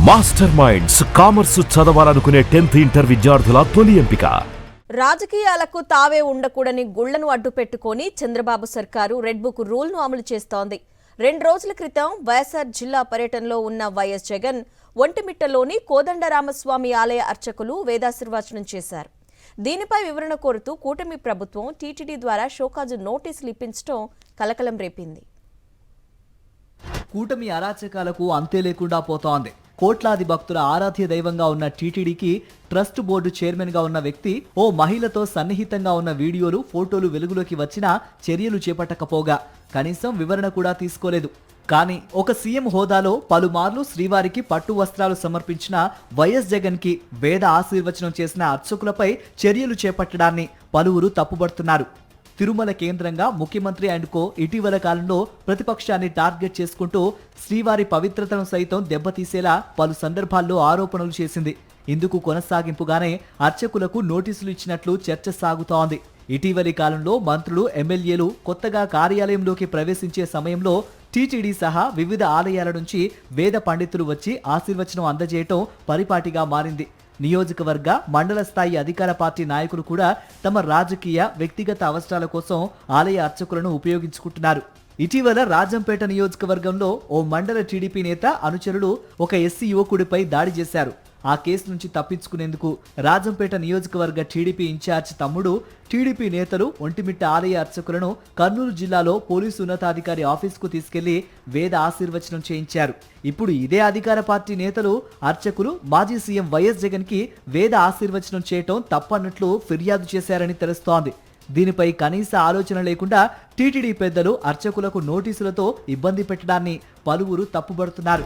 Master minds commerce చదవాలనుకునే 10th inter విద్యార్థుల తొలి ఎంపిక. రాజకీయాలకు తావే ఉండకూడని గుళ్లను అడ్డుపెట్టుకొని చంద్రబాబు సర్కారు రెడ్ బుక్ రూల్ను అమలు చేస్తోంది. 2 రోజుల క్రితం వైఎస్ఆర్ జిల్లా పర్యటనలో ఉన్న వైఎస్ జగన్ ఒంటిమిట్టలోని కోదండరామస్వామి ఆలయ అర్చకులు వేదాశీర్వచనం చేశారు. దీనిపై వివరణ కోరుతూ కూటమి ప్రభుత్వం టీటీడీ ద్వారా షోకాజు నోటీసులు ఇప్పించడం కలకలం రేపింది. కూటమి అరాచకాలకు అంతే లేకుండా పోతోంది. కోట్లాది భక్తుల ఆరాధ్య దైవంగా ఉన్న టీటీడీకి ట్రస్ట్ బోర్డు చైర్మన్ గా ఉన్న వ్యక్తి ఓ మహిళతో సన్నిహితంగా ఉన్న వీడియోలు, ఫోటోలు వెలుగులోకి వచ్చినా చర్యలు చేపట్టకపోగా కనీసం వివరణ కూడా తీసుకోలేదు. కానీ ఒక సీఎం హోదాలో పలుమార్లు శ్రీవారికి పట్టు వస్త్రాలు సమర్పించిన వైఎస్ జగన్ కి వేద ఆశీర్వచనం చేసిన అర్చకులపై చర్యలు చేపట్టడాన్ని పలువురు తప్పుపడుతున్నారు. తిరుమల కేంద్రంగా ముఖ్యమంత్రి అండ్ కో ఇటీవల కాలంలో ప్రతిపక్షాన్ని టార్గెట్ చేసుకుంటూ శ్రీవారి పవిత్రతను సైతం దెబ్బతీసేలా పలు సందర్భాల్లో ఆరోపణలు చేసింది. ఇందుకు కొనసాగింపుగానే అర్చకులకు నోటీసులు ఇచ్చినట్లు చర్చ సాగుతోంది. ఇటీవలి కాలంలో మంత్రులు, ఎమ్మెల్యేలు కొత్తగా కార్యాలయంలోకి ప్రవేశించే సమయంలో టీటీడీ సహా వివిధ ఆలయాల నుంచి వేద పండితులు వచ్చి ఆశీర్వచనం అందజేయటం పరిపాటిగా మారింది. నియోజకవర్గ, మండల స్థాయి అధికార పార్టీ నాయకులు కూడా తమ రాజకీయ, వ్యక్తిగత అవసరాల కోసం ఆలయ అర్చకులను ఉపయోగించుకుంటున్నారు. ఇటీవల రాజంపేట నియోజకవర్గంలో ఓ మండల టీడీపీ నేత అనుచరులు ఒక ఎస్సీ యువకుడిపై దాడి చేశారు. ఆ కేసు నుంచి తప్పించుకునేందుకు రాజంపేట నియోజకవర్గ టీడీపీ ఇన్ఛార్జ్ తమ్ముడు, టీడీపీ నేతలు ఒంటిమిట్ట ఆలయ అర్చకులను కర్నూలు జిల్లాలో పోలీసు ఉన్నతాధికారి ఆఫీసుకు తీసుకెళ్లి వేద ఆశీర్వచనం చేయించారు. ఇప్పుడు ఇదే అధికార పార్టీ నేతలు, అర్చకులు మాజీ సీఎం వైఎస్ జగన్ కి వేద ఆశీర్వచనం చేయటం తప్పన్నట్లు ఫిర్యాదు చేశారని తెలుస్తోంది. దీనిపై కనీస ఆలోచన లేకుండా టీటీడీ పెద్దలు అర్చకులకు నోటీసులతో ఇబ్బంది పెట్టడాన్ని పలువురు తప్పుబడుతున్నారు.